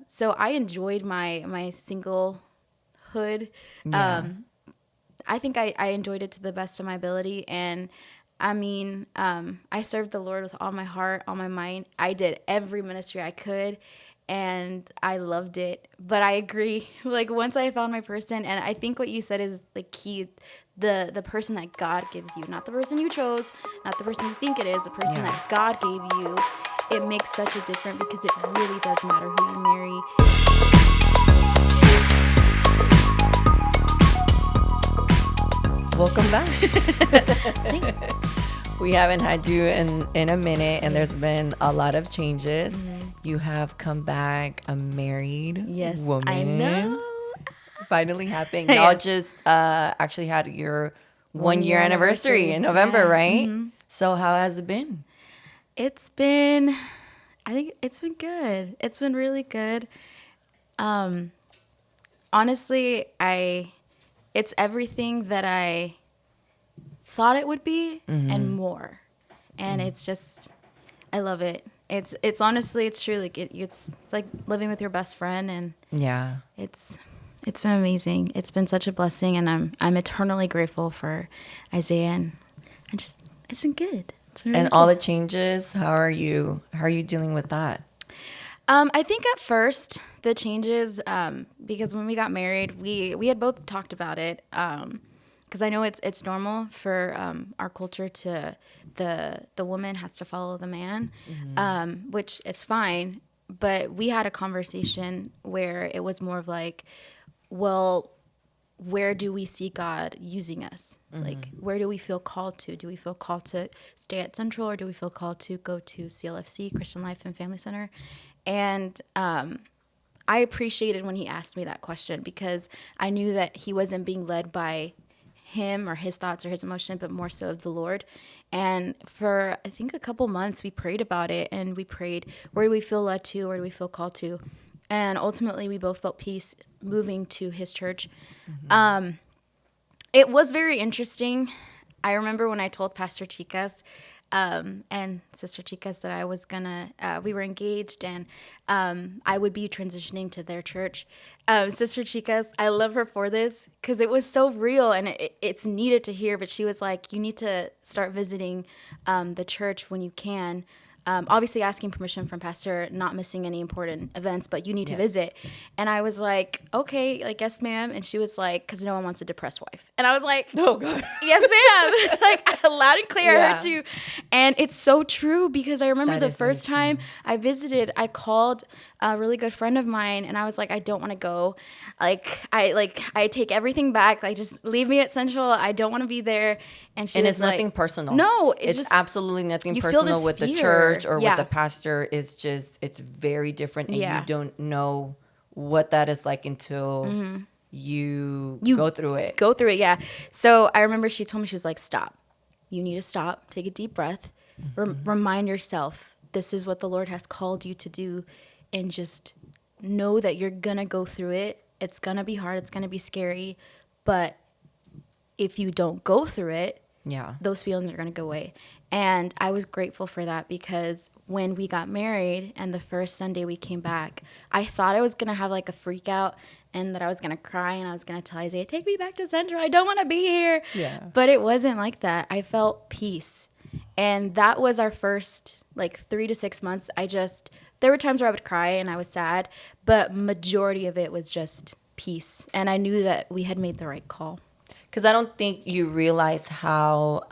So I enjoyed my singlehood. Yeah. Um, I think I enjoyed it to the best of my ability. And I mean, I served the Lord with all my heart, all my mind. I did every ministry I could, and I loved it. But I agree, like once I found my person, and I think what you said is the key, the person that God gives you, not the person you chose, not the person you think it is, the person Yeah. that God gave you. It makes such a difference because it really does matter who you marry. Welcome back. Thanks. We haven't had you in a minute, and there's Yes. been a lot of changes. You have come back a married Yes, I woman. know. Finally happened. Y'all Yes. just actually had your 1 year 1 year anniversary in anniversary. November, Yeah. right? So how has it been? It's been, I think it's been good. It's been really good. Um, Honestly, it's everything that I thought it would be and more. And it's just, I love it. It's honestly, it's truly, it's like living with your best friend, and Yeah. it's been amazing. It's been such a blessing, and I'm eternally grateful for Isaiah, and it's been good. It's been And really all good. the changes, how are you dealing with that? I think at first the changes, because when we got married, we had both talked about it. Because I know it's normal for our culture to the woman has to follow the man, which is fine. But we had a conversation where it was more of like, well, where do we see God using us? Like, where do we feel called to? Do we feel called to stay at Central, or do we feel called to go to CLFC, Christian Life and Family Center? And I appreciated when he asked me that question, because I knew that he wasn't being led by him or his thoughts or his emotion, but more so of the Lord. And for, I think, a couple months, we prayed about it, and we prayed, where do we feel led to? Where do we feel called to? And ultimately, we both felt peace moving to his church. It was very interesting. I remember when I told Pastor Chicas and Sister Chicas that I was gonna, we were engaged, and I would be transitioning to their church. Sister Chicas, I love her for this because it was so real, and it's needed to hear. But she was like, you need to start visiting the church when you can. Obviously asking permission from pastor, not missing any important events, but you need to Yes. visit. And I was like, okay, like, yes, ma'am. And she was like, because no one wants a depressed wife. And I was like, Oh God. yes, ma'am. Like, loud and clear, I Yeah. heard you. And it's so true, because I remember That the is very first time true. I visited, I called a really good friend of mine, and I was like, I don't want to go. I take everything back. Like, just leave me at Central. I don't want to be there. And she And was it's nothing like, personal. no, it's It's just, absolutely nothing you feel personal this with the fear. church or with Yeah. the pastor. It's just, it's very different, and Yeah. you don't know what that is like until you go through it. Go through it, yeah. So I remember she told me, she was like, stop. You need to stop. Take a deep breath. Remind yourself, this is what the Lord has called you to do. And just know that you're going to go through it. It's going to be hard. It's going to be scary. But if you don't go through it, Yeah. those feelings are going to go away. And I was grateful for that, because when we got married and the first Sunday we came back, I thought I was going to have like a freak out, and that I was going to cry, and I was going to tell Isaiah, take me back to Central. I don't want to be here. Yeah. But it wasn't like that. I felt peace. And that was our first like 3 to 6 months. There were times where I would cry and I was sad, but majority of it was just peace. And I knew that we had made the right call. Because I don't think you realize how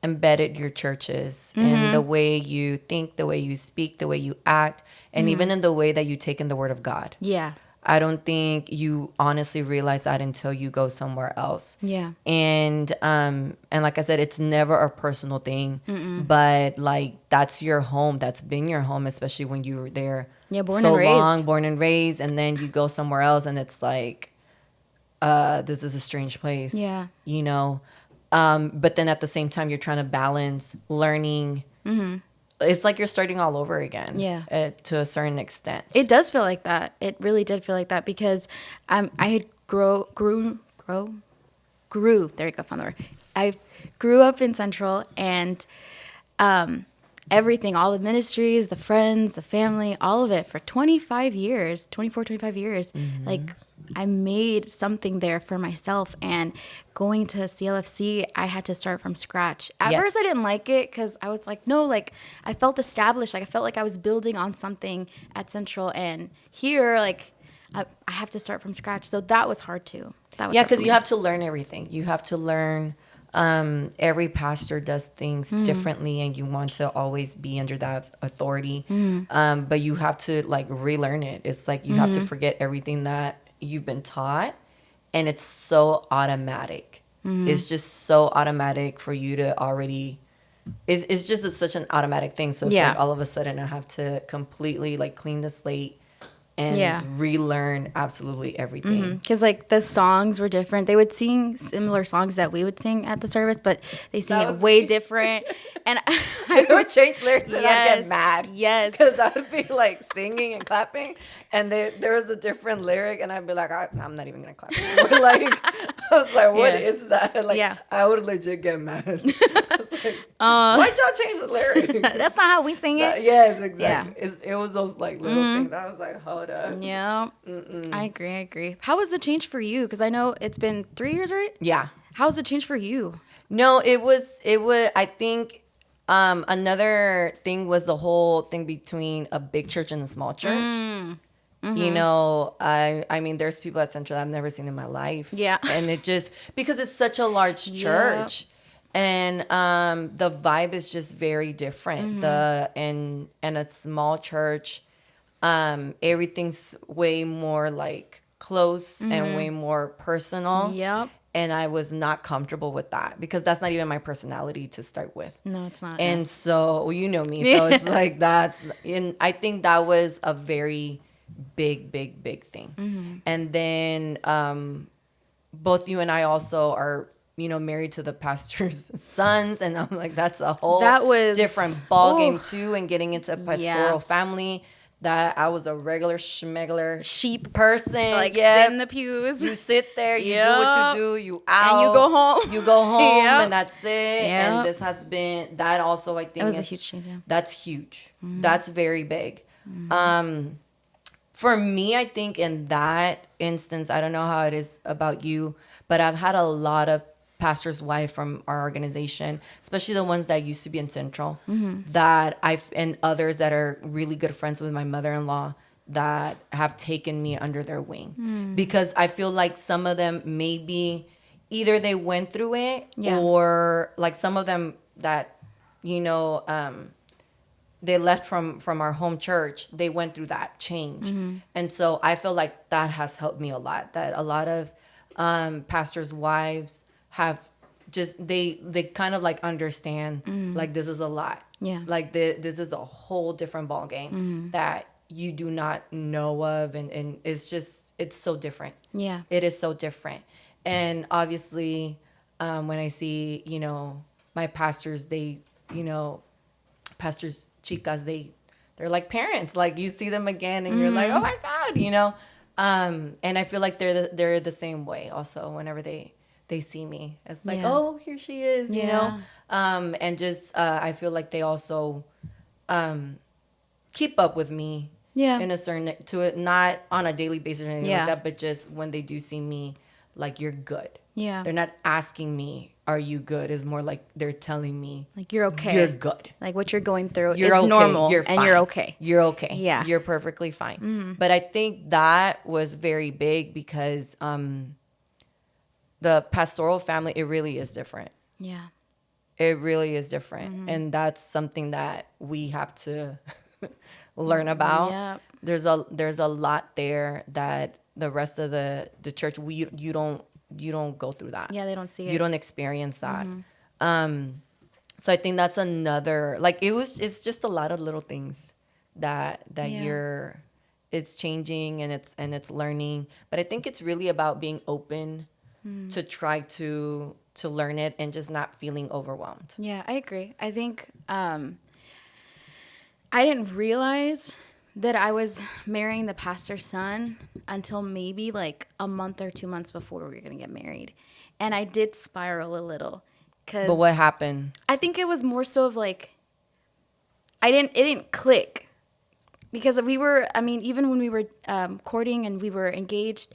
embedded your church is in the way you think, the way you speak, the way you act, and even in the way that you take in the word of God. Yeah. I don't think you honestly realize that until you go somewhere else. Yeah. And like I said, it's never a personal thing, but like that's your home. That's been your home, especially when you were there Born so and raised. long, born and raised, and then you go somewhere else, and it's like, this is a strange place. Yeah. You know? But then at the same time, you're trying to balance learning. It's like you're starting all over again. Yeah. To a certain extent. It does feel like that. It really did feel like that, because I had grew. There you go, found the word. I grew up in Central, and everything, all the ministries, the friends, the family, all of it for 25 years, 24, 25 years. Like, I made something there for myself. And going to CLFC, I had to start from scratch. At Yes. first, I didn't like it because I was like, no, like, I felt established. Like, I felt like I was building on something at Central. And here, like, I have to start from scratch. So that was hard too. That was Yeah, hard for because you me. have to learn everything. You have to learn. Every pastor does things differently, and you want to always be under that authority. But you have to like relearn it. It's like you have to forget everything that you've been taught, and it's so automatic. It's just so automatic for you to already. It's just such an automatic thing. So it's Yeah. like all of a sudden I have to completely like clean the slate and Yeah. relearn absolutely everything. Because like the songs were different. They would sing similar songs that we would sing at the service, but they sing That it was way me. different. And I would change lyrics and I'd Yes, get mad. yes. Because I would be like singing and clapping, and there was a different lyric, and I'd be like, I'm not even going to clap anymore. Like, I was like, what Yeah. is that? Like, Yeah. I would legit get mad. I was like, why'd y'all change the lyric? that's not how we sing it. Yes, exactly. It was those like little things. I was like, hold up. Yeah, I agree. How was the change for you? Because I know it's been 3 years, right? Yeah. How was the change for you? No, it was, I think another thing was the whole thing between a big church and a small church. You know, I mean, there's people at Central I've never seen in my life. Yeah. And it just, because it's such a large church. And the vibe is just very different. And a small church, everything's way more like close and way more personal. Yep. And I was not comfortable with that because that's not even my personality to start with. No, it's not. And so, well, you know me. So it's like and I think that was a very big thing. And then both you and I also are, married to the pastor's sons. And I'm like, that's a whole That was- different ball game Ooh. too. And getting into a pastoral family, that I was a regular schmegler Sheep person. like yeah. sit in the pews. You sit there, you do Yep. what you do, you out. And you go home. You go home, Yep. and that's it. Yep. And this has been, that also, I think. It was a huge change, yeah. That's huge. That's very big. For me, I think in that instance, I don't know how it is about you, but I've had a lot of pastor's wife from our organization, especially the ones that used to be in Central, and others that are really good friends with my mother-in-law, that have taken me under their wing. Because I feel like some of them maybe either they went through it, or like some of them that, they left from our home church, they went through that change. And so I feel like that has helped me a lot, that a lot of pastors' wives have just, they kind of like understand, like, this is a lot. Yeah. Like this is a whole different ball game that you do not know of. And it's just, it's so different. Yeah. It is so different. And obviously, when I see, my pastors, they, pastors chicas, they're like parents. Like, you see them again and you're like, oh my God, and I feel like they're the same way also whenever they see me. It's like, oh, here she is, and just, I feel like they also, keep up with me. Yeah. In a certain, to it, not on a daily basis or anything Yeah. like that, but just when they do see me, like, you're good. Yeah. They're not asking me, are you good? It's more like they're telling me, Like, you're okay. You're good. Like, what you're going through You're is okay. normal. You're and fine. you're okay. You're okay. Yeah. You're perfectly fine. But I think that was very big because the pastoral family, it really is different. Yeah. It really is different. And that's something that we have to learn about. Yeah. There's a lot there that the rest of the church, you don't go through that. Yeah, they don't see it. You don't experience that. So I think that's another, like, it's just a lot of little things that it's changing and it's learning. But I think it's really about being open to try to learn it and just not feeling overwhelmed. Yeah, I agree. I think I didn't realize that I was marrying the pastor's son until maybe like a month or 2 months before we were going to get married. And I did spiral a little. But what happened? I think it was more so of like, it didn't click because we were, I mean, even when we were courting and we were engaged,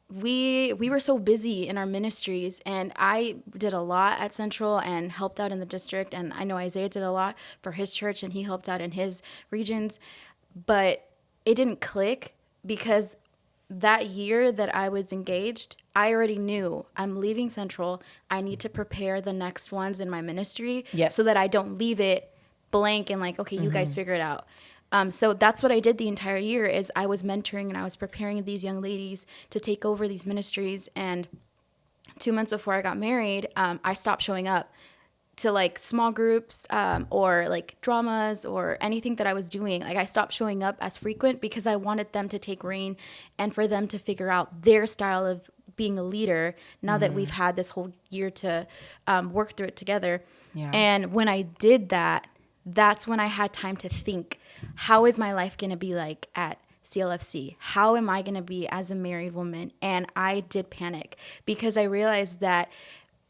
we were so busy in our ministries, and I did a lot at Central and helped out in the district, and I know Isaiah did a lot for his church and he helped out in his regions, but it didn't click because that year that I was engaged, I already knew I'm leaving Central. I need to prepare the next ones in my ministry Yes. so that I don't leave it blank and like, okay, you guys figure it out. So that's what I did the entire year is I was mentoring and I was preparing these young ladies to take over these ministries. And 2 months before I got married, I stopped showing up to like small groups or like dramas or anything that I was doing. Like I stopped showing up as frequent because I wanted them to take reign and for them to figure out their style of being a leader now that we've had this whole year to work through it together. Yeah. And when I did that, that's when I had time to think, how is my life going to be like at CLFC? How am I going to be as a married woman? And I did panic because I realized that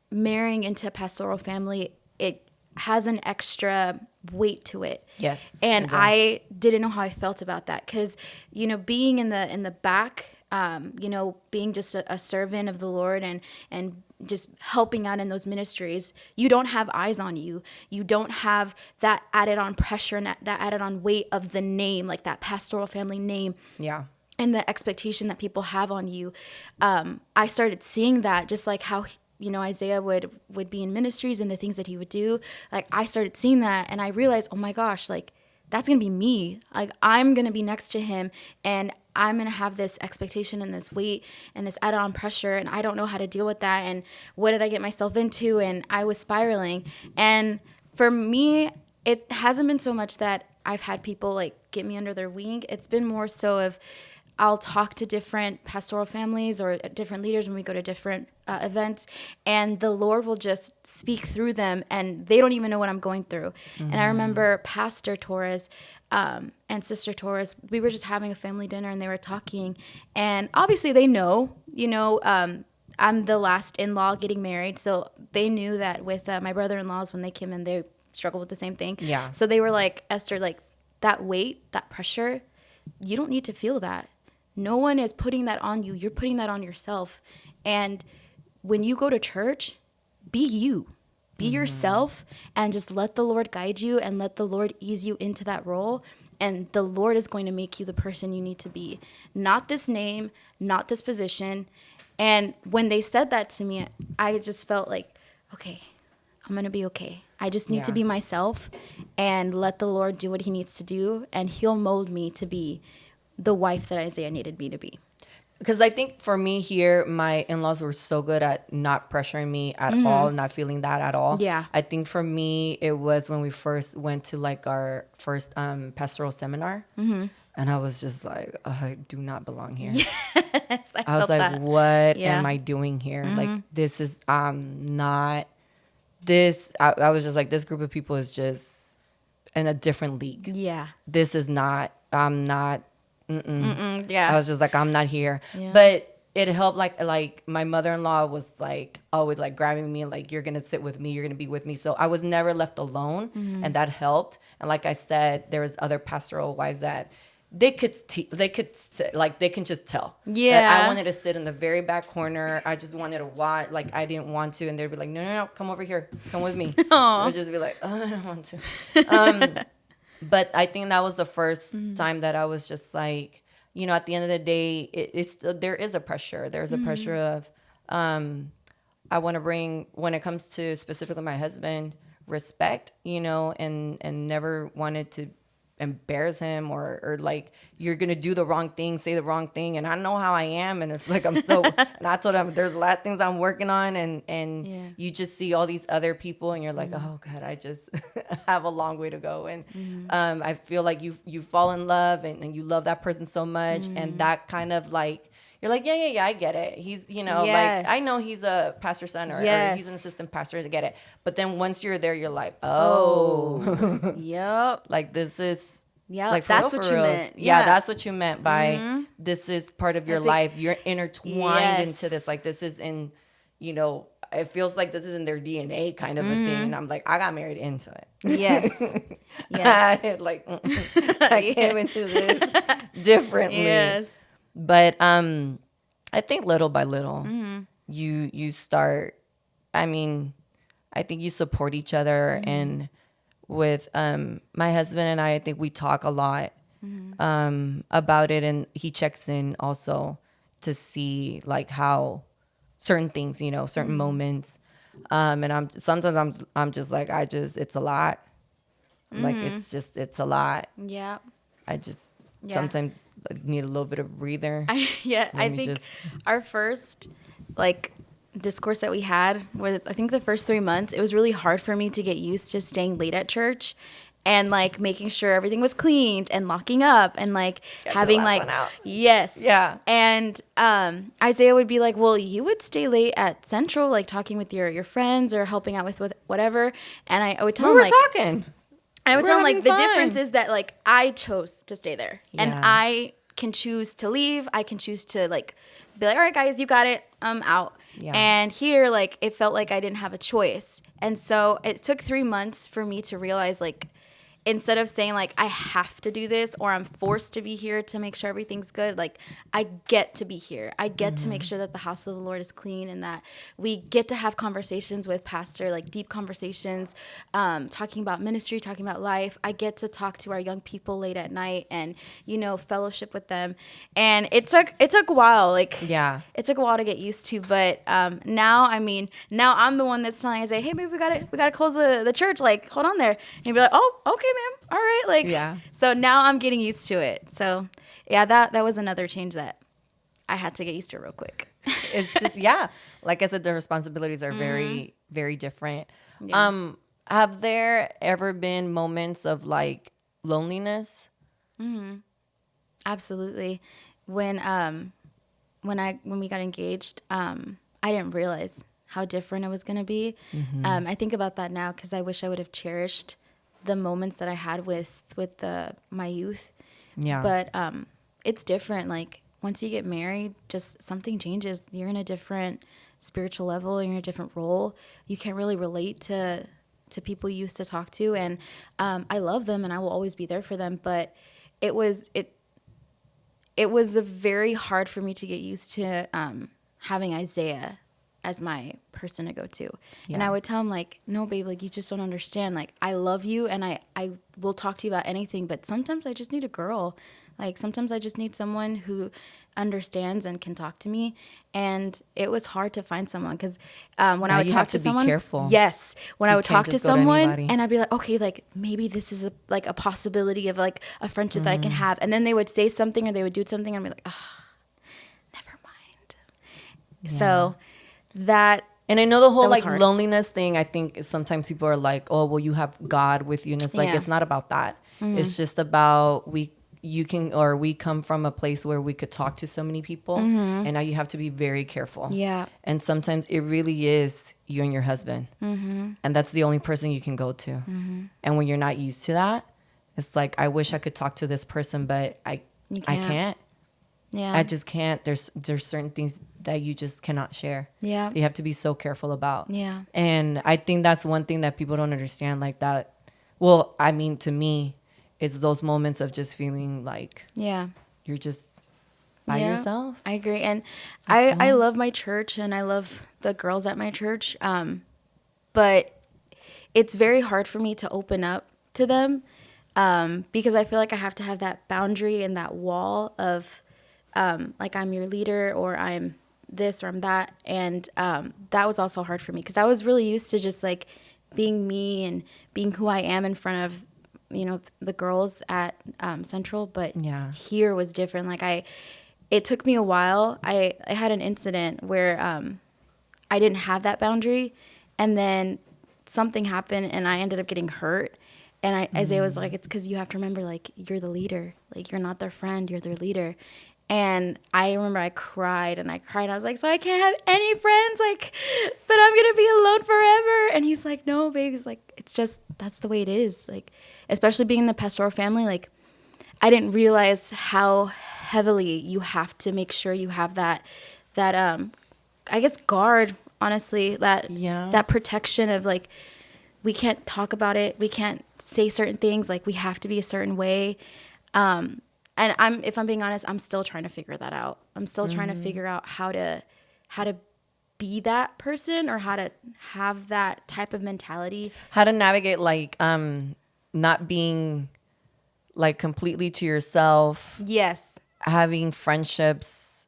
marrying into a pastoral family, it has an extra weight to it. Yes. And I didn't know how I felt about that because, you know, being in the back, you know, being just a servant of the Lord and just helping out in those ministries, you don't have eyes on you. You don't have that added on pressure and that added on weight of the name, like that pastoral family name. Yeah. And the expectation that people have on you. I started seeing that just like how, you know, Isaiah would be in ministries and the things that he would do. Like I started seeing that and I realized, oh my gosh, like that's going to be me. Like I'm going to be next to him and I'm going to have this expectation and this weight and this added on pressure. And I don't know how to deal with that. And what did I get myself into? And I was spiraling. And for me, it hasn't been so much that I've had people like get me under their wing. It's been more so of I'll talk to different pastoral families or different leaders when we go to different events, and the Lord will just speak through them, and they don't even know what I'm going through. Mm-hmm. And I remember Pastor Torres and Sister Torres, we were just having a family dinner, and they were talking, and obviously they know, you know, I'm the last in-law getting married, so they knew that with my brother-in-laws, when they came in, they struggled with the same thing. Yeah. So they were like, Esther, like that weight, that pressure, you don't need to feel that. No one is putting that on you. You're putting that on yourself. And when you go to church, be you. Be yourself and just let the Lord guide you and let the Lord ease you into that role. And the Lord is going to make you the person you need to be. Not this name, not this position. And when they said that to me, I just felt like, okay, I'm going to be okay. I just need to be myself and let the Lord do what he needs to do. And he'll mold me to be the wife that Isaiah needed me to be. Because I think for me here, my in-laws were so good at not pressuring me at all, not feeling that at all. Yeah. I think for me, it was when we first went to like our first pastoral seminar. Mm-hmm. And I was just like, I do not belong here. Yes, I was like, that. what am I doing here? Mm-hmm. Like, this is not this. I was just like, this group of people is just in a different league. Yeah. This is not, I'm not. Yeah. I was just like, I'm not here. Yeah. But it helped, like my mother-in-law was like always like grabbing me, like, you're gonna sit with me, you're gonna be with me. So I was never left alone, and that helped. And like I said, there was other pastoral wives that they can just tell. Yeah. That I wanted to sit in the very back corner. I just wanted to watch, like I didn't want to, and they'd be like, no, come over here, come with me. I would just be like, oh, I don't want to. But I think that was the first time that I was just like, you know, at the end of the day, there is a pressure. There's a pressure of, I want to bring, when it comes to specifically my husband, respect, you know, and never wanted to embarrass him or like, you're going to do the wrong thing, say the wrong thing. And I know how I am. And it's like, I'm so, and I told him there's a lot of things I'm working on. And you just see all these other people and you're like, oh God, I just have a long way to go. And I feel like you fall in love and you love that person so much. And that kind of like, you're like, yeah, I get it. He's, you know, like, I know he's a pastor's son or he's an assistant pastor, to get it. But then once you're there, you're like, oh. Yep. Like, this is, like, that's what you meant. Yeah, that's what you meant by this is part of your life. You're intertwined into this. Like, this is in, you know, it feels like this is in their DNA kind of a thing. And I'm like, I got married into it. Yes. Yes. I came into this differently. Yes. But I think little by little, you start. I mean, I think you support each other, and with my husband and I think we talk a lot about it, and he checks in also to see like how certain things, certain moments. And I'm just like, it's a lot. Like it's a lot. Yeah. I just Yeah. sometimes need a little bit of breather. I think our first like discourse that we had was, I think the first 3 months, it was really hard for me to get used to staying late at church and like making sure everything was cleaned and locking up and like having like, yes. Yeah. And Isaiah would be like, well, you would stay late at Central, like talking with your friends or helping out with whatever. And I would tell him like, talking. I would We're tell him like the having fun. difference is that like I chose to stay there and Yeah. I can choose to leave. I can choose to like be like, all right, guys, you got it. I'm out. Yeah. And here, like, it felt like I didn't have a choice. And so it took 3 months for me to realize, like, instead of saying, like, I have to do this or I'm forced to be here to make sure everything's good, like, I get to be here. I get to make sure that the house of the Lord is clean and that we get to have conversations with Pastor, like, deep conversations, talking about ministry, talking about life. I get to talk to our young people late at night and, fellowship with them. And it took a while. Like, Yeah. it took a while to get used to. But now I'm the one that's telling Isaiah, hey, babe, we gotta close the church. Like, hold on there. And he'd be like, oh, okay, ma'am. All right. Like, Yeah. So now I'm getting used to it. So yeah, that was another change that I had to get used to real quick. It's just, yeah. Like I said, the responsibilities are very, very different. Yeah. Have there ever been moments of like loneliness? Absolutely. When we got engaged, I didn't realize how different it was going to be. I think about that now because I wish I would have cherished the moments that I had with my youth. Yeah. But it's different. Like once you get married, just something changes. You're in a different spiritual level. You're in a different role. You can't really relate to people you used to talk to. And I love them and I will always be there for them. But it was a very hard for me to get used to having Isaiah as my person to go to. Yeah. And I would tell him like, no, babe, like you just don't understand. Like I love you and I will talk to you about anything, but sometimes I just need a girl. Like sometimes I just need someone who understands and can talk to me. And it was hard to find someone because when I would talk to someone, be careful. yes, when I would talk to just go to someone anybody. and I'd be like, okay, like maybe this is a possibility of like a friendship that I can have. And then they would say something or they would do something and I'd be like, never mind. Yeah. So that, And I know the whole that was like hard. loneliness thing. I think sometimes people are like, "Oh, well, you have God with you," and it's like Yeah. it's not about that. It's just about we come from a place where we could talk to so many people, and now you have to be very careful. Yeah. And sometimes it really is you and your husband, and that's the only person you can go to. And when you're not used to that, it's like I wish I could talk to this person, but I can't. Yeah. I just can't. There's certain things that you just cannot share. Yeah. You have to be so careful about. Yeah. And I think that's one thing that people don't understand like that. Well, I mean, to me, it's those moments of just feeling like Yeah. you're just by Yeah, yourself. I agree. And I love my church and I love the girls at my church. But it's very hard for me to open up to them because I feel like I have to have that boundary and that wall of like I'm your leader or I'm this or I'm that. And that was also hard for me because I was really used to just like being me and being who I am in front of, the girls at Central. But Yeah. here was different. Like it took me a while. I had an incident where I didn't have that boundary and then something happened and I ended up getting hurt. And Isaiah was like, it's because you have to remember, like, you're the leader. Like, you're not their friend. You're their leader. And I remember I cried and I cried. I was like, so I can't have any friends, like, but I'm going to be alone forever. And he's like, no, babe. He's like, it's just, that's the way it is. Like, especially being in the Pastoral family, like, I didn't realize how heavily you have to make sure you have that I guess, guard honestly, that protection of like, we can't talk about it. We can't say certain things. Like we have to be a certain way. And if I'm being honest, I'm still trying to figure that out. I'm still trying to figure out how to be that person, or how to have that type of mentality. How to navigate like not being like completely to yourself. Yes. Having friendships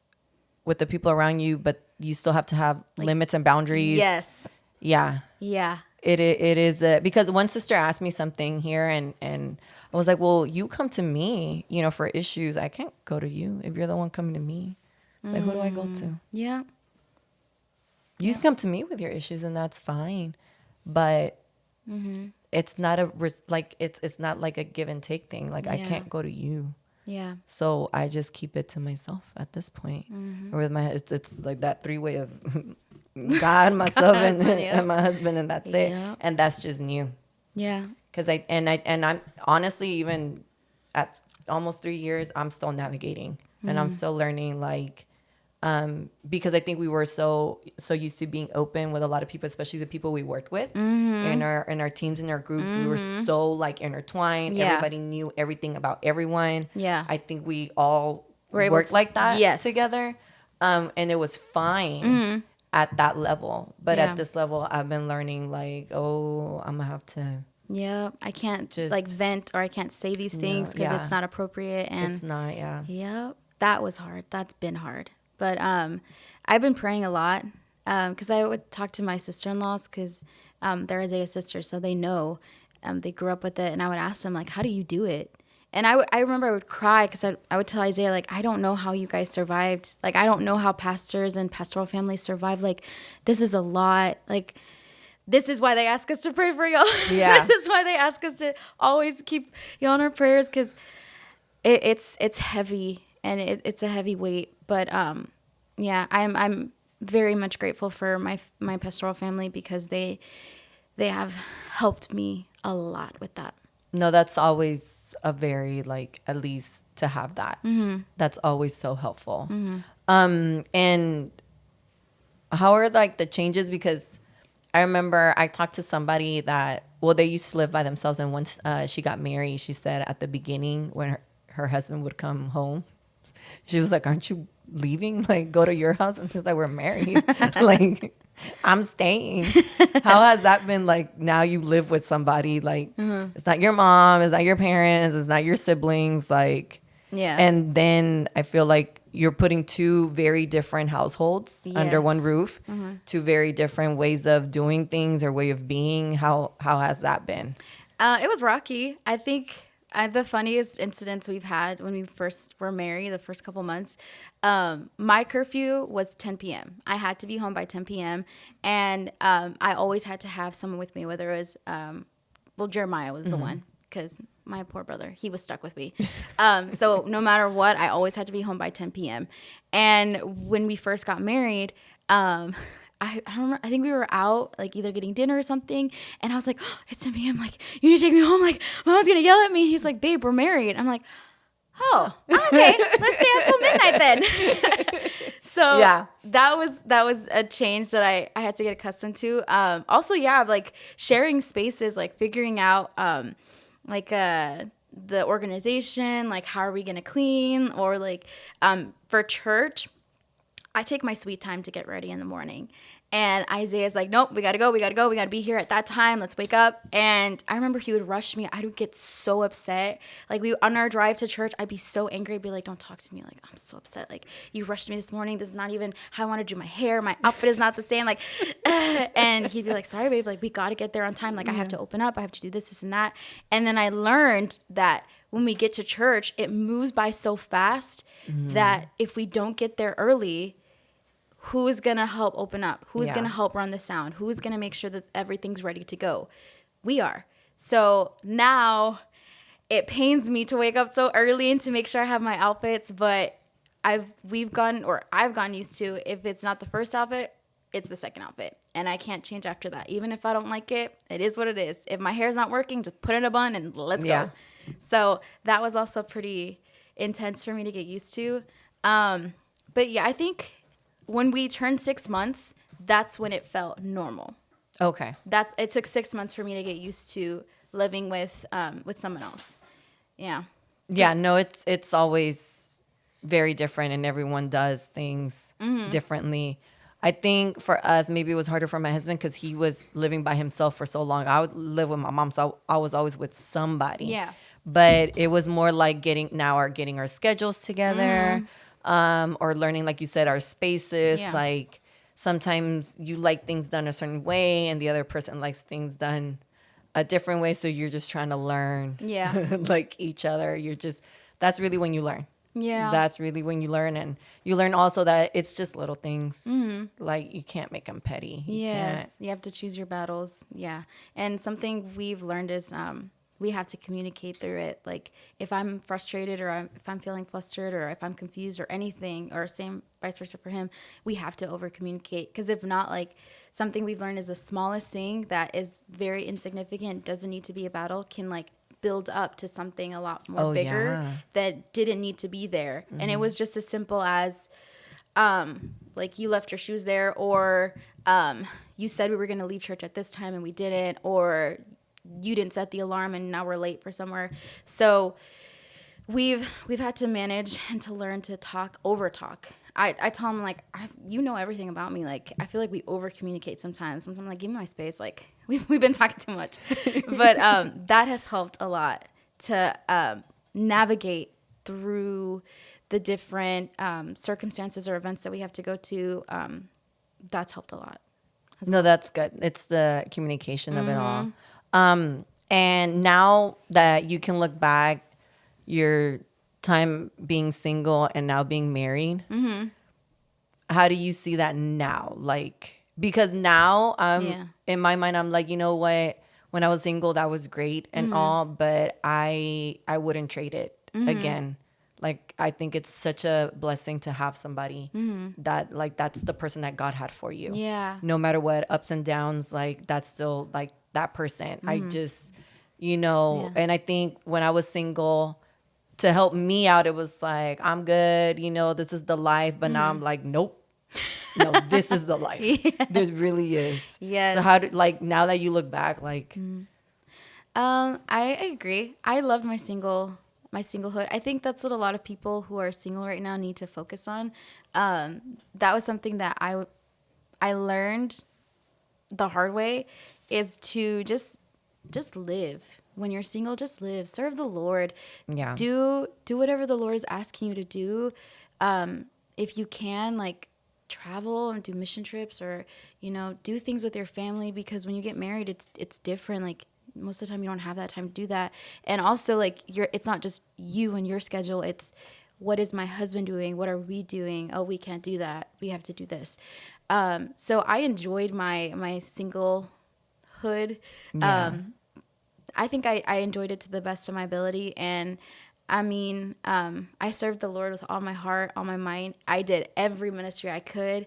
with the people around you, but you still have to have like, limits and boundaries. Yes. Yeah. Yeah. It is because one sister asked me something here, and I was like, well, you come to me, you know, for issues. I can't go to you if you're the one coming to me. It's like, who do I go to? Yeah. You can come to me with your issues, and that's fine, but it's not it's not like a give and take thing. Like I can't go to you. Yeah. So I just keep it to myself at this point. Or with it's like that 3-way of God, myself, and my husband, and that's it. And that's just new. Yeah. Because I'm honestly, even at almost 3 years, I'm still navigating, and I'm still learning, like, because I think we were so used to being open with a lot of people, especially the people we worked with in our teams, in our groups. We were so like intertwined. Yeah. Everybody knew everything about everyone. Yeah. I think we all worked like that together, and it was fine at that level. But at this level, I've been learning, like, I'm gonna have to. Yeah, I can't just like vent, or I can't say these things because it's not appropriate. And it's not. Yeah, that was hard. That's been hard. But I've been praying a lot, because I would talk to my sister-in-laws, because they're Isaiah's sisters, so they know. They grew up with it, and I would ask them, like, how do you do it? And I remember I would cry, because I would tell Isaiah, like, I don't know how you guys survived. Like, I don't know how pastors and pastoral families survive. Like, this is a lot. Like, this is why they ask us to pray for y'all. Yeah. This is why they ask us to always keep y'all in our prayers, because it's heavy, and it's a heavy weight. But yeah, I'm very much grateful for my pastoral family, because they have helped me a lot with that. No, that's always a very, like, at least to have that. That's always so helpful. And how are like the changes? Because I remember I talked to somebody that, well, they used to live by themselves, and once she got married, she said at the beginning, when her husband would come home, she was like, aren't you leaving? Like, go to your house? And she's like, we're married. Like, I'm staying. How has that been? Like, now you live with somebody, like, it's not your mom, it's not your parents, it's not your siblings, like, and then I feel like you're putting two very different households under one roof, two very different ways of doing things or way of being. How has that been? It was rocky. I think the funniest incidents we've had when we first were married, the first couple months, my curfew was 10 p.m. I had to be home by 10 p.m. And I always had to have someone with me, whether it was, Jeremiah was the one, because my poor brother, he was stuck with me. So no matter what, I always had to be home by 10 p.m. And when we first got married, I don't remember. I think we were out, like, either getting dinner or something. And I was like, it's 10 p.m. Like, you need to take me home. Like, Mama's going to yell at me. He's like, babe, we're married. I'm like, oh, okay. Let's stay until midnight then. So that was a change that I had to get accustomed to. Also, like, sharing spaces, like figuring out, the organization, like, how are we going to clean? Or, like, for church, I take my sweet time to get ready in the morning. And Isaiah's like, nope, we got to go. We got to be here at that time. Let's wake up. And I remember he would rush me. I would get so upset. Like, on our drive to church, I'd be so angry. I'd be like, don't talk to me. Like, I'm so upset. Like, you rushed me this morning. This is not even how I want to do my hair. My outfit is not the same. Like, and he'd be like, sorry, babe. Like, we got to get there on time. Like, I have to open up. I have to do this and that. And then I learned that when we get to church, it moves by so fast that if we don't get there early, who is going to help open up? Who is going to help run the sound? Who is going to make sure that everything's ready to go? We are. So now it pains me to wake up so early and to make sure I have my outfits, but I've gotten used to, if it's not the first outfit, it's the second outfit. And I can't change after that. Even if I don't like it, it is what it is. If my hair's not working, just put in a bun and let's go. So that was also pretty intense for me to get used to. But yeah, I think when we turned 6 months, that's when it felt normal. Okay. It took 6 months for me to get used to living with someone else. Yeah. Yeah, no, it's always very different, and everyone does things differently. I think for us, maybe it was harder for my husband because he was living by himself for so long. I would live with my mom, so I was always with somebody. Yeah. But it was more like getting our schedules together, or learning, like you said, our spaces. Yeah. Like sometimes you like things done a certain way, and the other person likes things done a different way. So you're just trying to learn, Yeah. like each other. That's really when you learn. Yeah. That's really when you learn, and you learn also that it's just little things. Like you can't make them petty. Yes, you have to choose your battles. Yeah. And something we've learned is we have to communicate through it. Like if I'm frustrated or if I'm feeling flustered or if I'm confused or anything, or same vice versa for him, we have to over communicate. Because if not, like something we've learned is the smallest thing that is very insignificant, doesn't need to be a battle, can like build up to something a lot more bigger that didn't need to be there. And it was just as simple as like you left your shoes there, or you said we were going to leave church at this time and we didn't, or you didn't set the alarm and now we're late for somewhere. So we've had to manage and to learn to over talk. I tell him like, you know everything about me. Like I feel like we over communicate sometimes. Sometimes I'm like, give me my space. Like we've been talking too much, but that has helped a lot to navigate through the different circumstances or events that we have to go to. That's helped a lot. No, that's good. It's the communication of it all. And now that you can look back, your time being single and now being married, how do you see that now? Like, because now in my mind, I'm like, you know what? When I was single, that was great and all, but I wouldn't trade it again. Like, I think it's such a blessing to have somebody that, like, that's the person that God had for you. Yeah. No matter what ups and downs, like, that's still, like, that person. I just, and I think when I was single, to help me out, it was like, I'm good, this is the life. But now I'm like, nope. No, this is the life. Yes. This really is. Yes. So how now that you look back, like... I agree. I loved my singlehood. I think that's what a lot of people who are single right now need to focus on. That was something that I learned the hard way, is to just live. When you're single, just live. Serve the Lord. Yeah. Do whatever the Lord is asking you to do. If you can, like, travel and do mission trips, or do things with your family, because when you get married, it's different. Like, most of the time you don't have that time to do that. And also, like, it's not just you and your schedule. It's, what is my husband doing? What are we doing? Oh, we can't do that. We have to do this. So I enjoyed my singlehood. Yeah. I think I enjoyed it to the best of my ability. And I mean, I served the Lord with all my heart, all my mind. I did every ministry I could,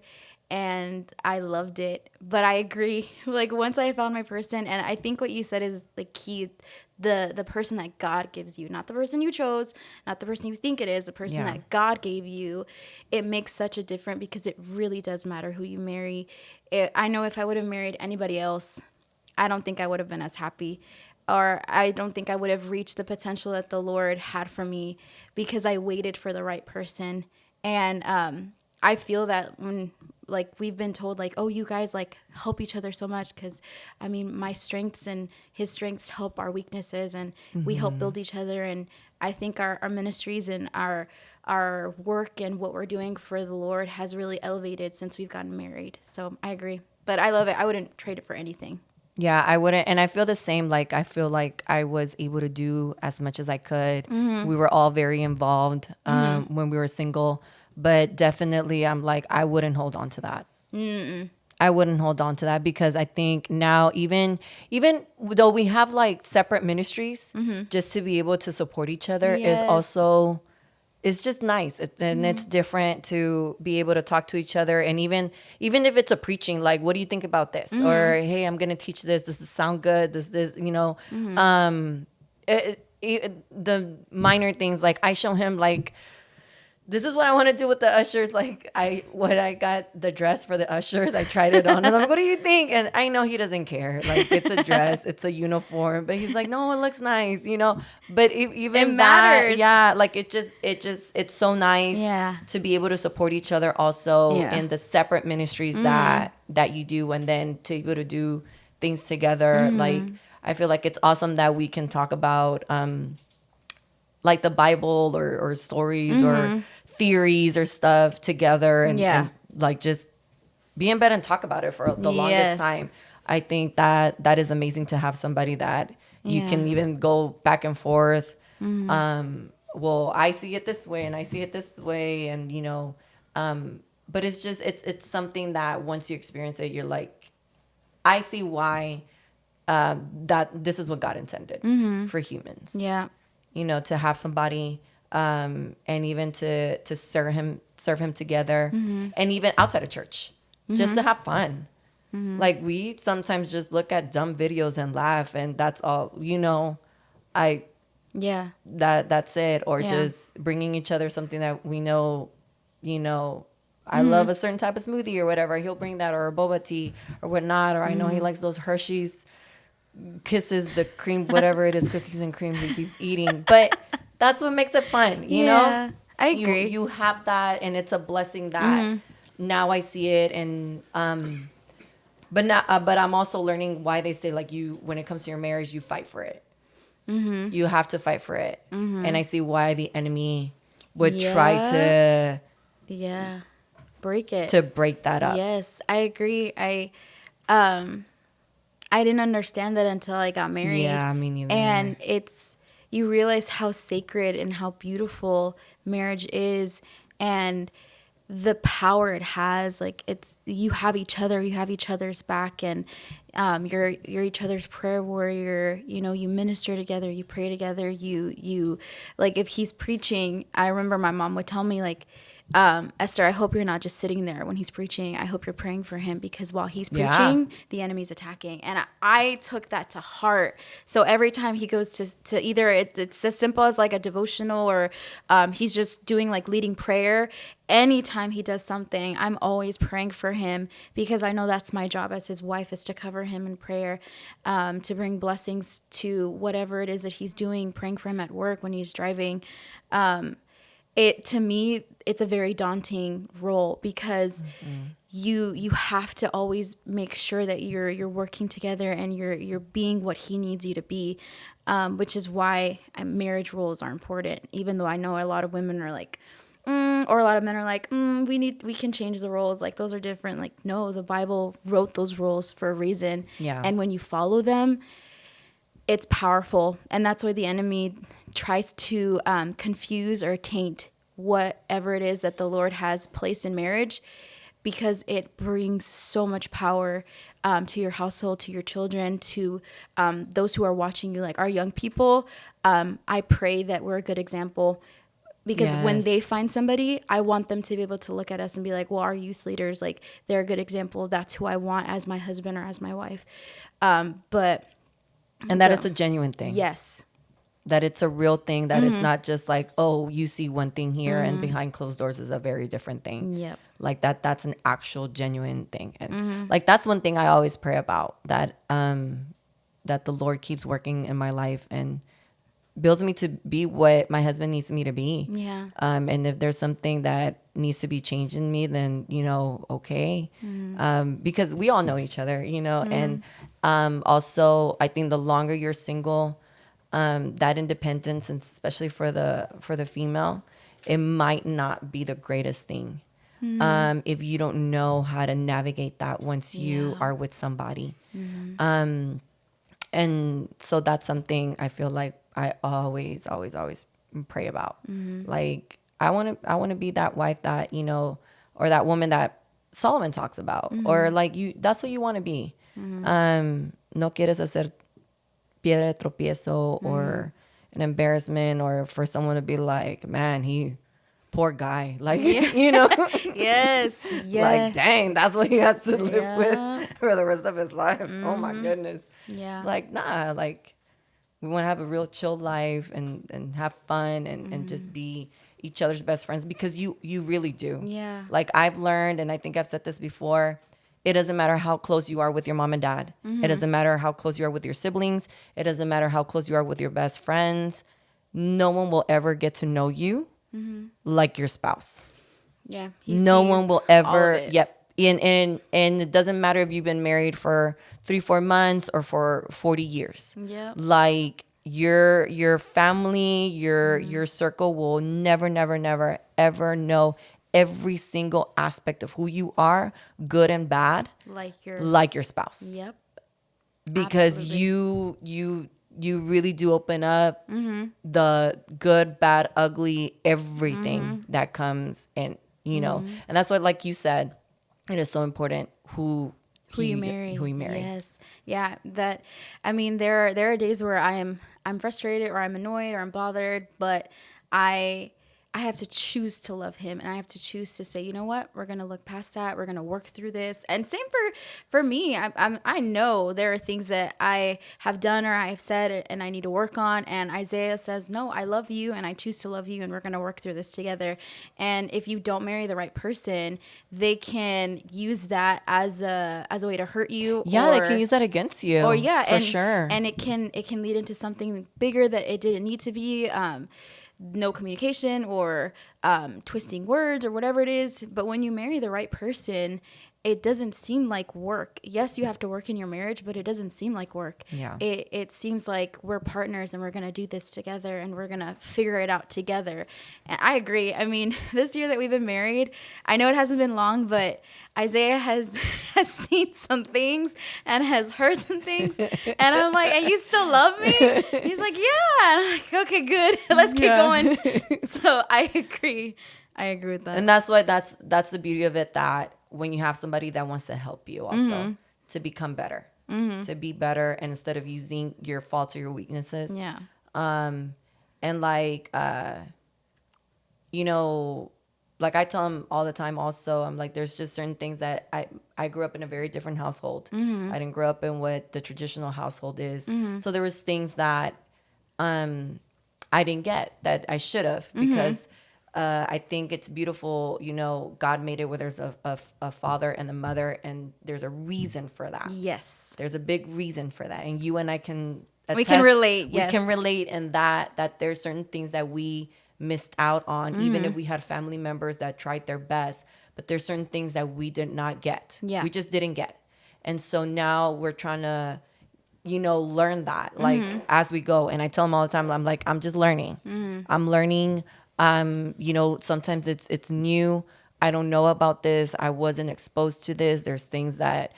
and I loved it. But I agree, like, once I found my person, and I think what you said is the key, the person that God gives you, not the person you chose, not the person you think it is, the person that God gave you. It makes such a difference, because it really does matter who you marry. I know if I would have married anybody else, I don't think I would have been as happy. Or I don't think I would have reached the potential that the Lord had for me, because I waited for the right person. And I feel that when, like, we've been told, like, oh, you guys, like, help each other so much, because, I mean, my strengths and his strengths help our weaknesses, and we help build each other. And I think our ministries and our work and what we're doing for the Lord has really elevated since we've gotten married. So I agree. But I love it. I wouldn't trade it for anything. Yeah, I wouldn't. And I feel the same. Like, I feel like I was able to do as much as I could. We were all very involved when we were single. But definitely, I'm like, I wouldn't hold on to that. I wouldn't hold on to that, because I think now, even though we have, like, separate ministries, just to be able to support each other is also... It's just nice. And it's different to be able to talk to each other. And even if it's a preaching, like, what do you think about this? Or, hey, I'm going to teach this. Does this sound good? The minor things, like, I show him, like, this is what I want to do with the ushers. Like when I got the dress for the ushers, I tried it on and I'm like, what do you think? And I know he doesn't care. Like it's a dress, it's a uniform, but he's like, no, it looks nice, you know? But even It that, matters. yeah, like it's so nice Yeah. to be able to support each other also Yeah. in the separate ministries that you do, and then to be able to do things together. Like, I feel like it's awesome that we can talk about, like the Bible or stories or theories or stuff together, and like just be in bed and talk about it for the longest time. I think that is amazing to have somebody that you can even go back and forth. Well, I see it this way and I see it this way, and you know, but it's just it's something that once you experience it, you're like, I see why that this is what God intended for humans. Yeah. You know, to have somebody, and even to serve him together, and even outside of church, just to have fun. Like we sometimes just look at dumb videos and laugh, and that's all. You know, that's it. Or just bringing each other something that we know. You know, I love a certain type of smoothie or whatever. He'll bring that, or a boba tea or whatnot. Or I know he likes those Hershey's Kisses, the cream, whatever it is, cookies and cream he keeps eating. But that's what makes it fun, you know? I agree. You have that, and it's a blessing that now I see it. And but I'm also learning why they say, like, you, when it comes to your marriage, you fight for it. You have to fight for it. And I see why the enemy would try to break it, to break that up. Yes, I agree. I didn't understand that until I got married. Yeah, me neither. And you realize how sacred and how beautiful marriage is, and the power it has. Like, you have each other, you have each other's back, and you're each other's prayer warrior. You know, you minister together, you pray together. You like, if he's preaching, I remember my mom would tell me, like, Esther, I hope you're not just sitting there when he's preaching. I hope you're praying for him, because while he's preaching, the enemy's attacking. And I took that to heart. So every time he goes to either it's as simple as like a devotional, or he's just doing like leading prayer. Anytime he does something, I'm always praying for him, because I know that's my job as his wife, is to cover him in prayer, to bring blessings to whatever it is that he's doing, praying for him at work, when he's driving. To me, it's a very daunting role, because you have to always make sure that you're working together, and you're being what he needs you to be, which is why marriage roles are important. Even though I know a lot of women are like, or a lot of men are like, we can change the roles. Like, those are different. Like, no, the Bible wrote those roles for a reason. Yeah. And when you follow them, it's powerful. And that's why the enemy tries to confuse or taint whatever it is that the Lord has placed in marriage, because it brings so much power to your household, to your children, to those who are watching you, like our young people. I pray that we're a good example, because when they find somebody, I want them to be able to look at us and be like, well, our youth leaders, like, they're a good example. That's who I want as my husband or as my wife. And that it's a genuine thing. Yes. That it's a real thing, that it's not just like, oh, you see one thing here and behind closed doors is a very different thing. Yep. Like that's an actual genuine thing. And like, that's one thing I always pray about, that that the Lord keeps working in my life and builds me to be what my husband needs me to be. Yeah. And if there's something that needs to be changed in me, then, you know, okay. Because we all know each other, you know, and also I think the longer you're single, that independence, and especially for the female, it might not be the greatest thing if you don't know how to navigate that once you are with somebody. And so that's something I feel like I always pray about. Like, I want to be that wife that, you know, or that woman that Solomon talks about, or like, that's what you want to be. No quieres hacer piedra de tropiezo or an embarrassment, or for someone to be like, man, poor guy. Like, you know? Yes. Like, dang, that's what he has to live with for the rest of his life. Oh my goodness. Yeah. It's like, nah, like, we want to have a real chill life and have fun and just be, each other's best friends, because you really do. Yeah. Like I've learned, and I think I've said this before, it doesn't matter how close you are with your mom and dad. It doesn't matter how close you are with your siblings. It doesn't matter how close you are with your best friends. No one will ever get to know you like your spouse. Yeah. No one will ever. It. Yep. And it doesn't matter if you've been married for 3-4 months or for 40 years. Yep. Like your family, your circle will never ever know every single aspect of who you are, good and bad, like your spouse. Yep. Because Absolutely. you really do open up the good, bad, ugly, everything that comes in, and that's what, like you said, it is so important who you marry. Who you marry. Yes. Yeah. I mean, there are days where I'm frustrated or I'm annoyed or I'm bothered, but I have to choose to love him, and I have to choose to say, you know what, we're gonna look past that. We're gonna work through this. And same for me. I know there are things that I have done or I have said and I need to work on. And Isaiah says, no, I love you, and I choose to love you, and we're gonna work through this together. And if you don't marry the right person, they can use that as a way to hurt you. Yeah, they can use that against you. Or yeah, for sure. And it can lead into something bigger that it didn't need to be. No communication or twisting words or whatever it is. But when you marry the right person, it doesn't seem like work. Yes, you have to work in your marriage, but it doesn't seem like work. Yeah. It seems like we're partners and we're going to do this together and we're going to figure it out together. And I agree. I mean, this year that we've been married, I know it hasn't been long, but Isaiah has seen some things and has heard some things. And I'm like, and you still love me? He's like, yeah. And I'm like, okay, good. Let's keep going. So I agree. I agree with that. And that's why that's the beauty of it, that when you have somebody that wants to help you also to become better, to be better, and instead of using your faults or your weaknesses. Yeah. And like, like I tell him all the time also, I'm like, there's just certain things that I grew up in a very different household. I didn't grow up in what the traditional household is. So there was things that I didn't get that I should have, because I think it's beautiful, God made it where there's a father and a mother, and there's a reason for that. Yes. There's a big reason for that. And you and I can attest, we can relate. Yes. We can relate in that there's certain things that we missed out on, even if we had family members that tried their best, but there's certain things that we did not get. Yeah. We just didn't get. And so now we're trying to, learn that, like, as we go. And I tell them all the time, I'm like, I'm just learning. I'm learning. Sometimes it's new. I don't know about this. I wasn't exposed to this. There's things that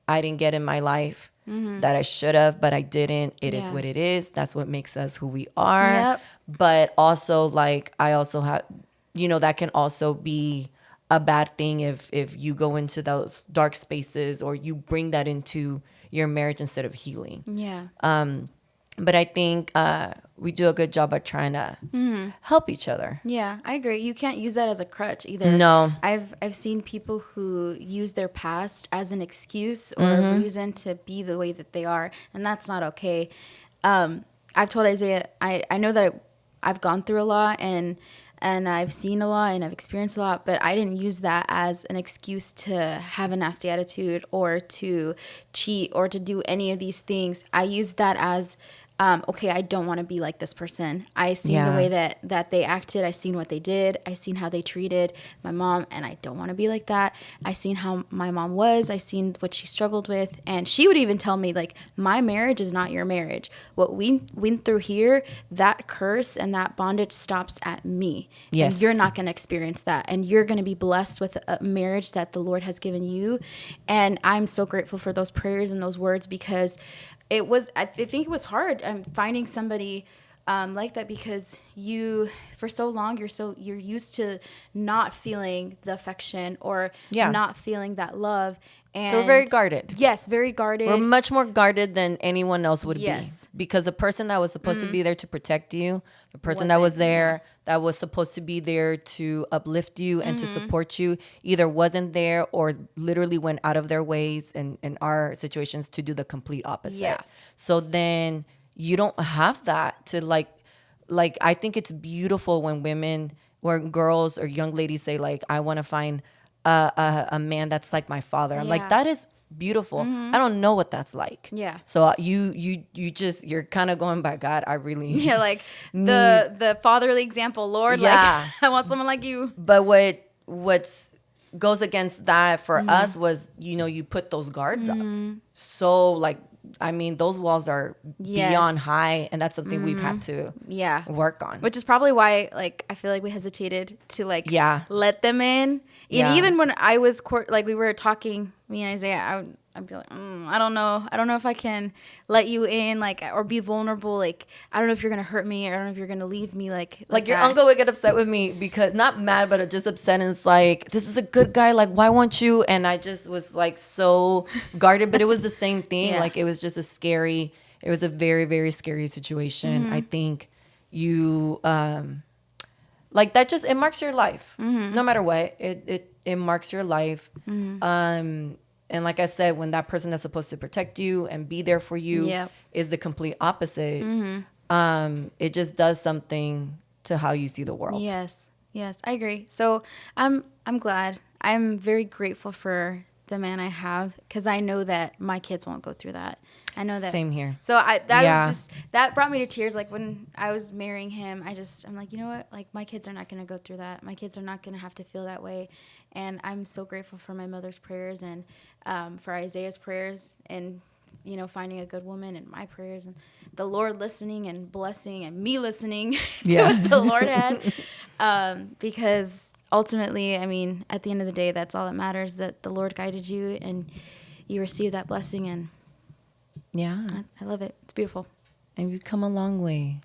I didn't get in my life that I should have, but I didn't. It is what it is. That's what makes us who we are. Yep. But also, like, I also have, that can also be a bad thing if you go into those dark spaces or you bring that into your marriage instead of healing. Yeah. But I think we do a good job at trying to help each other. Yeah, I agree. You can't use that as a crutch either. No. I've seen people who use their past as an excuse or a reason to be the way that they are, and that's not okay. I've told Isaiah, I know that I've gone through a lot and I've seen a lot and I've experienced a lot, but I didn't use that as an excuse to have a nasty attitude or to cheat or to do any of these things. I used that as okay, I don't want to be like this person. I seen the way that they acted. I seen what they did. I seen how they treated my mom, and I don't want to be like that. I seen how my mom was. I seen what she struggled with, and she would even tell me, like, my marriage is not your marriage. What we went through here, that curse and that bondage stops at me. Yes. And you're not going to experience that, and you're going to be blessed with a marriage that the Lord has given you. And I'm so grateful for those prayers and those words, because I think it was hard finding somebody like that, because for so long you're used to not feeling the affection or not feeling that love. And so we're very guarded. Yes, very guarded. We're much more guarded than anyone else would be. Yes. Because the person that was supposed to be there to protect you, the person that was there, that was supposed to be there to uplift you and to support you, either wasn't there or literally went out of their ways in our situations to do the complete opposite. Yeah. So then you don't have that to like I think it's beautiful when women where girls or young ladies say like, I want to find a man that's like my father. I'm like, that is beautiful. I don't know what that's like. Yeah. So you're kind of going by God. I really like the fatherly example, Lord. Yeah. Like I want someone like you. But what's goes against that for us was, you put those guards up. So like, I mean, those walls are beyond high, and that's something we've had to work on. Which is probably why, like, I feel like we hesitated to like let them in. And even when I was like we were talking, me and Isaiah, I'd be like, I don't know if I can let you in, like, or be vulnerable. Like, I don't know if you're gonna hurt me, or I don't know if you're gonna leave me, like your uncle would get upset with me because not mad, but just upset, and it's like, this is a good guy, like, why won't you? And I just was like so guarded, but it was the same thing. Like, it was just it was a very, very scary situation. I think you like that just, it marks your life. No matter what, it marks your life. And like I said, when that person that's supposed to protect you and be there for you is the complete opposite, it just does something to how you see the world. Yes, I agree. So I'm glad. I'm very grateful for the man I have, because I know that my kids won't go through that. I know that. Same here. So that brought me to tears. Like when I was marrying him, I'm like, you know what? Like, my kids are not going to go through that. My kids are not going to have to feel that way. And I'm so grateful for my mother's prayers, and for Isaiah's prayers, and, finding a good woman, and my prayers, and the Lord listening and blessing, and me listening to what the Lord had. Because ultimately, I mean, at the end of the day, that's all that matters, that the Lord guided you and you received that blessing. And I love it. It's beautiful. And you've come a long way.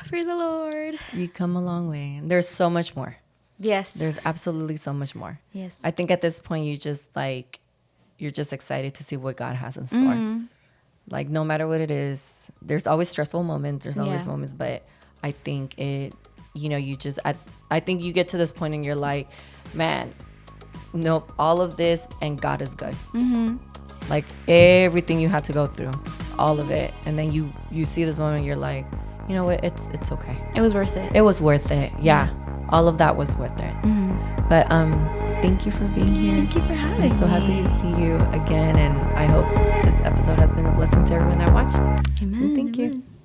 Praise the Lord. You come a long way. There's so much more. Yes. There's absolutely so much more. Yes. I think at this point, you're just excited to see what God has in store. Like, no matter what it is, there's always stressful moments. There's always moments, but I think I think you get to this point and you're like, man, nope, all of this, and God is good. Like, everything you had to go through, all of it. And then you see this moment, you're like, you know what, it's okay. It was worth it. It was worth it. Yeah. All of that was worth it. But thank you for being here. Thank you for having me. I'm so happy to see you again, and I hope this episode has been a blessing to everyone that watched. Amen. Thank you. Amen.